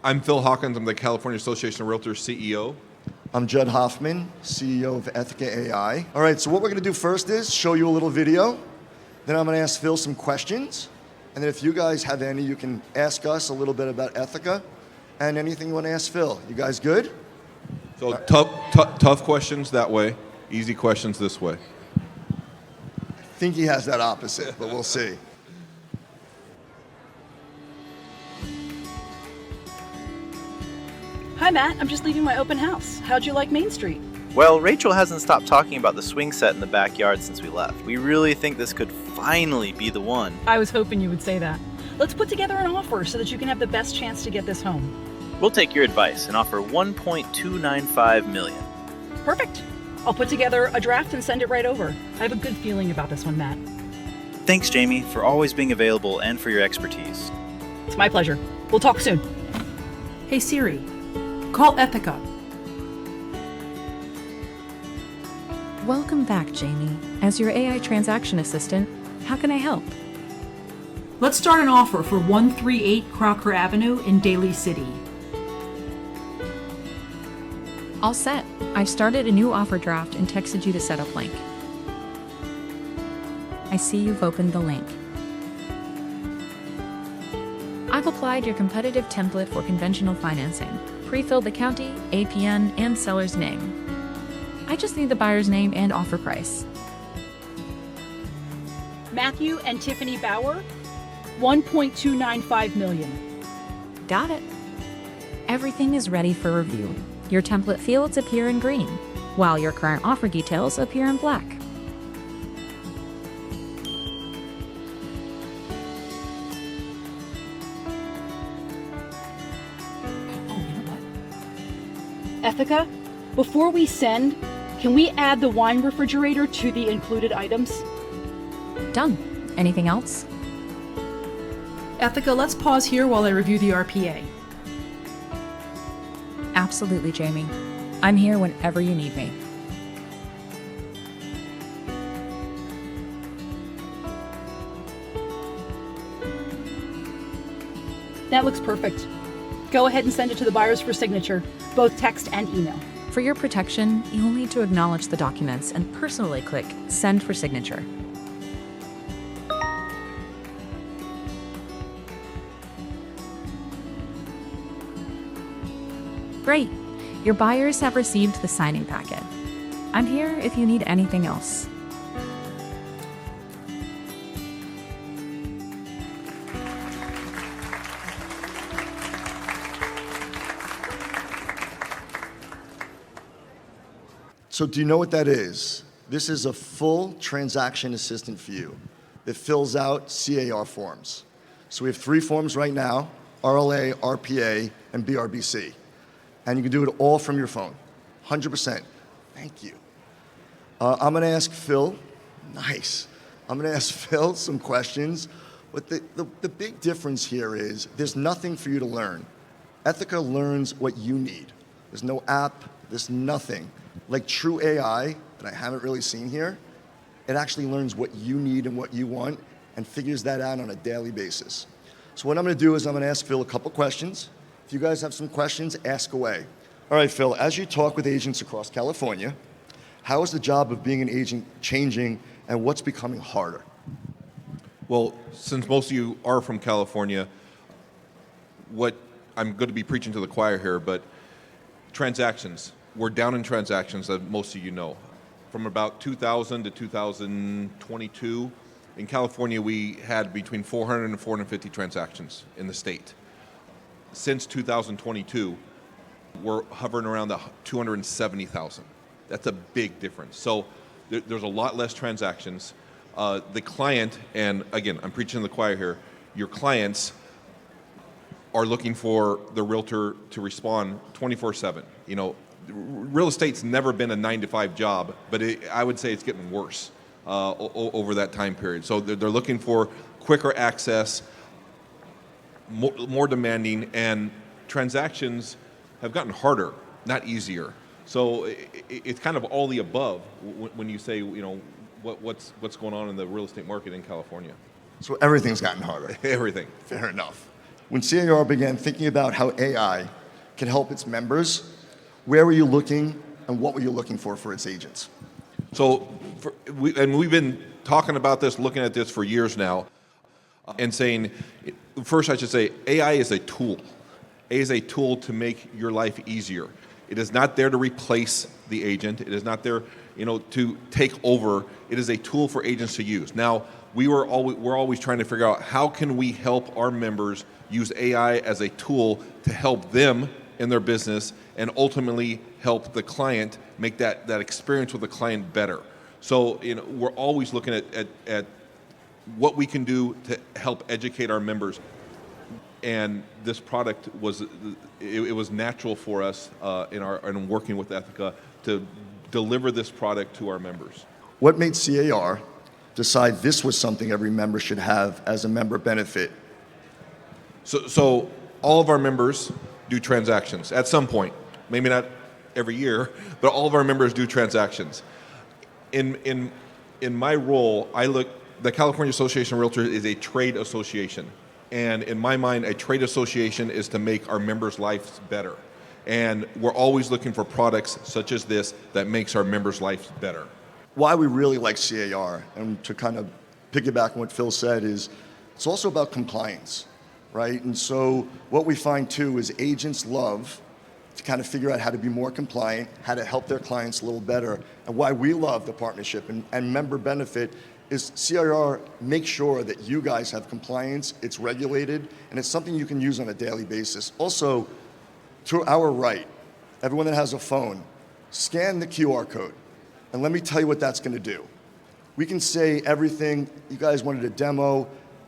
I'm Phil Hawkins. I'm the California Association of REALTORS CEO. I'm Judd Hoffman, CEO of Ethica AI. All right, so what we're going to do first is show you a little video. Then I'm going to ask Phil some questions. And then if you guys have any, you can ask us a little bit about Ethica and anything you want to ask Phil. You guys good? So tough questions that way, easy questions this way. I think he has that opposite, but we'll see. Hi, Matt. I'm just leaving my open house. How'd you like Main Street? Well, Rachel hasn't stopped talking about the swing set in the backyard since we left. We really think this could finally be the one. I was hoping you would say that. Let's put together an offer so that you can have the best chance to get this home. We'll take your advice and offer $1.295 million. Perfect. I'll put together a draft and send it right over. I have a good feeling about this one, Matt. Thanks, Jamie, for always being available and for your expertise. It's my pleasure. We'll talk soon. Hey, Siri. Call Ethica. Welcome back, Jamie. As your AI transaction assistant, how can I help? Let's start an offer for 138 Crocker Avenue in Daly City. All set. I've started a new offer draft and texted you the setup link. I see you've opened the link. I've applied your competitive template for conventional financing. Pre-fill the county, APN, and seller's name. I just need the buyer's name and offer price. Matthew and Tiffany Bauer, $1.295 million. Got it. Everything is ready for review. Your template fields appear in green, while your current offer details appear in black. Ethica, before we send, can we add the wine refrigerator to the included items? Done. Anything else? Ethica, let's pause here while I review the RPA. Absolutely, Jamie. I'm here whenever you need me. That looks perfect. Go ahead and send it to the buyers for signature, both text and email. For your protection, you'll need to acknowledge the documents and personally click Send for signature. Great. Your buyers have received the signing packet. I'm here if you need anything else. So do you know what that is? This is a full transaction assistant for you that fills out CAR forms. So we have 3 forms right now, RLA, RPA, and BRBC. And you can do it all from your phone, 100%. Thank you. I'm gonna ask Phil, nice. I'm gonna ask Phil some questions. But the big difference here is there's nothing for you to learn. Ethica learns what you need. There's no app, there's nothing. Like true AI that I haven't really seen here, it actually learns what you need and what you want and figures that out on a daily basis. So what I'm gonna do is I'm gonna ask Phil a couple questions. If you guys have some questions, ask away. All right, Phil, as you talk with agents across California, how is the job of being an agent changing and what's becoming harder? Well, since most of you are from California, I'm going to be preaching to the choir here, but transactions. We're down in transactions, as most of you know. From about 2000 to 2022, in California, we had between 400 and 450 transactions in the state. Since 2022, we're hovering around the 270,000. That's a big difference. So there's a lot less transactions. The client, and again, I'm preaching to the choir here, your clients are looking for the realtor to respond 24/7. You know, real estate's never been a 9-to-5 job, but I would say it's getting worse over that time period. So they're looking for quicker access, more demanding, and transactions have gotten harder, not easier. So it's kind of all the above when you say, you know, what's going on in the real estate market in California. So everything's gotten harder. Everything. Fair enough. When CAR began thinking about how AI can help its members, where were you looking and what were you looking for its agents? So, we've been talking about this, looking at this for years now, and saying, first I should say, AI is a tool. AI is a tool to make your life easier. It is not there to replace the agent. It is not there, to take over. It is a tool for agents to use. Now, we're always trying to figure out how can we help our members use AI as a tool to help them in their business and ultimately help the client make that experience with the client better. So, we're always looking at what we can do to help educate our members. And this product was natural for us in working with Ethica to deliver this product to our members. What made CAR decide this was something every member should have as a member benefit? So all of our members do transactions at some point. Maybe not every year, but all of our members do transactions. In my role, the California Association of REALTORS is a trade association. And in my mind, a trade association is to make our members' lives better. And we're always looking for products such as this that makes our members' lives better. Why we really like CAR, and to kind of piggyback on what Phil said, is it's also about compliance, right? And so what we find too is agents love to kind of figure out how to be more compliant, how to help their clients a little better. And why we love the partnership and member benefit is CAR makes sure that you guys have compliance, it's regulated, and it's something you can use on a daily basis. Also, to our right, everyone that has a phone, scan the QR code. And let me tell you what that's gonna do. We can say everything, you guys wanted a demo.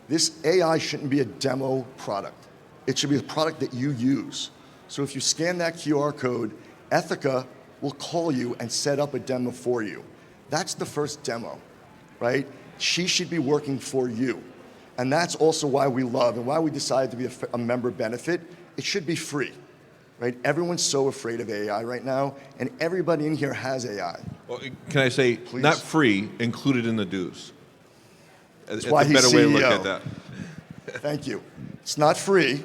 This AI shouldn't be a demo product. It should be a product that you use. So if you scan that QR code, Ethica will call you and set up a demo for you. That's the first demo, right? She should be working for you. And that's also why we love and why we decided to be a member benefit. It should be free, right? Everyone's so afraid of AI right now, and everybody in here has AI. Well, can I say, Please. Not free, included in the dues? That's It's why a he's better way to CEO. look at that. Thank you. It's not free,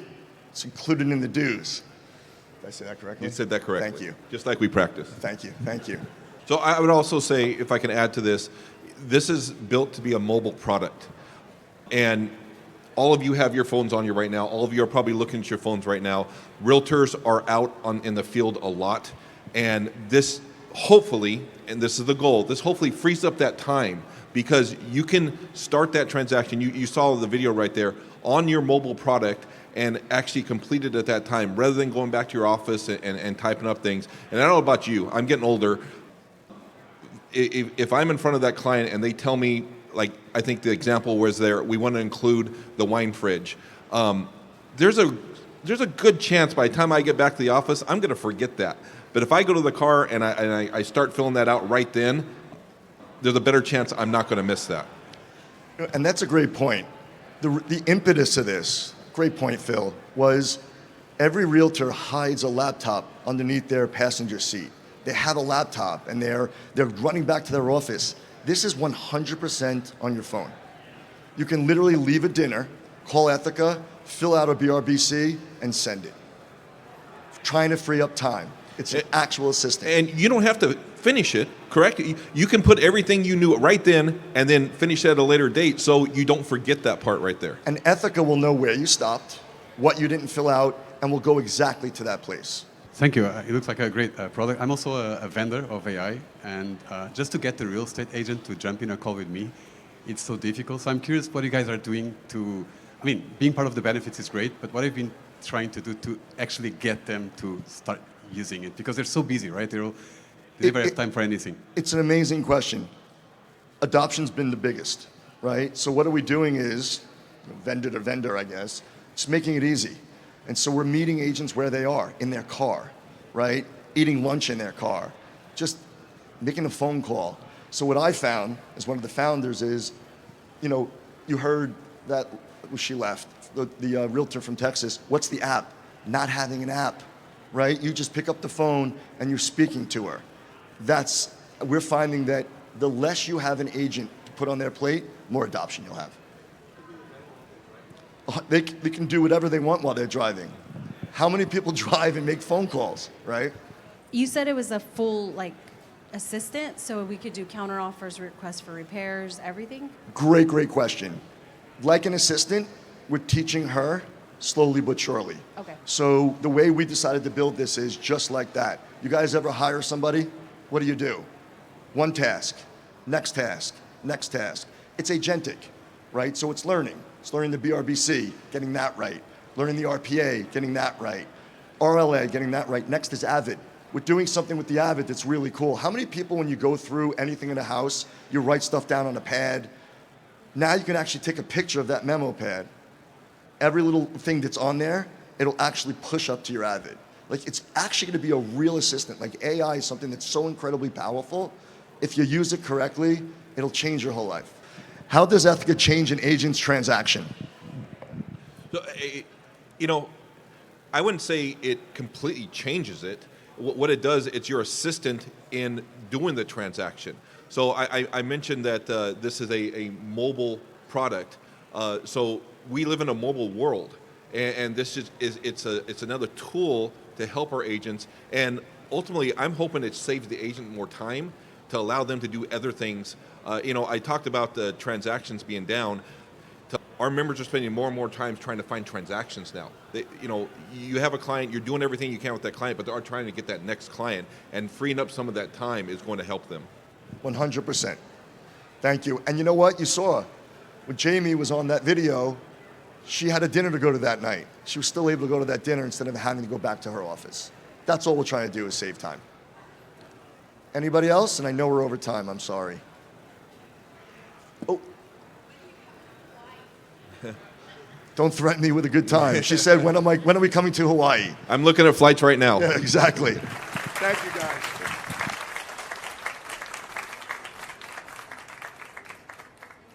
it's included in the dues. Did I say that correctly? You said that correctly. Thank you. Just like we practice. Thank you, thank you. So I would also say, if I can add to this, this is built to be a mobile product. And all of you have your phones on you right now. All of you are probably looking at your phones right now. Realtors are out in the field a lot. And this hopefully, and this is the goal, this hopefully frees up that time because you can start that transaction. You saw the video right there on your mobile product and actually complete it at that time rather than going back to your office and typing up things. And I don't know about you, I'm getting older. If I'm in front of that client and they tell me, like I think the example was there, we want to include the wine fridge. There's a good chance by the time I get back to the office, I'm going to forget that. But if I go to the car and I start filling that out right then, there's a better chance I'm not going to miss that. And that's a great point. The impetus of this, great point, Phil, was every realtor hides a laptop underneath their passenger seat. They have a laptop and they're running back to their office. This is 100% on your phone. You can literally leave a dinner, call Ethica, fill out a BRBC, and send it. Trying to free up time. It's an actual assistant. And you don't have to finish it, correct? You can put everything you knew right then and then finish it at a later date so you don't forget that part right there. And Ethica will know where you stopped, what you didn't fill out, and will go exactly to that place. Thank you. It looks like a great product. I'm also a vendor of AI, and just to get the real estate agent to jump in a call with me, it's so difficult. So I'm curious what you guys are doing being part of the benefits is great, but what have you been trying to do to actually get them to start using it? Because they're so busy, right? They never have time for anything. It's an amazing question. Adoption's been the biggest, right? So what are we doing is, vendor to vendor, I guess, just making it easy. And so we're meeting agents where they are, in their car, right? Eating lunch in their car, just making a phone call. So what I found as one of the founders is, you heard that, she left, the realtor from Texas, what's the app? Not having an app, right? You just pick up the phone and you're speaking to her. We're finding that the less you have an agent to put on their plate, more adoption you'll have. They can do whatever they want while they're driving. How many people drive and make phone calls, right? You said it was a full, like, assistant, so we could do counteroffers, requests for repairs, everything? Great question. Like an assistant, we're teaching her slowly but surely. Okay. So the way we decided to build this is just like that. You guys ever hire somebody? What do? One task, next task, next task. It's agentic, right? So it's learning. It's learning the BRBC, getting that right. Learning the RPA, getting that right. RLA, getting that right. Next is Avid. We're doing something with the Avid that's really cool. How many people, when you go through anything in a house, you write stuff down on a pad? Now you can actually take a picture of that memo pad. Every little thing that's on there, it'll actually push up to your Avid. Like, it's actually going to be a real assistant. Like, AI is something that's so incredibly powerful. If you use it correctly, it'll change your whole life. How does Ethica change an agent's transaction? So, you know, I wouldn't say it completely changes it. What it does, it's your assistant in doing the transaction. So I mentioned that this is a mobile product. So we live in a mobile world, and this it's another tool to help our agents. And ultimately, I'm hoping it saves the agent more time to allow them to do other things. You know, I talked about the transactions being down. Our members are spending more and more time trying to find transactions now. You know, you have a client, you're doing everything you can with that client, but they are trying to get that next client, and freeing up some of that time is going to help them. 100%. Thank you. And you know what? You saw when Jamie was on that video, she had a dinner to go to that night. She was still able to go to that dinner instead of having to go back to her office. That's all we're trying to do is save time. Anybody else? And I know we're over time. I'm sorry. Oh. Don't threaten me with a good time. She said, when are we coming to Hawaii? I'm looking at flights right now. Yeah, exactly. Thank you, guys.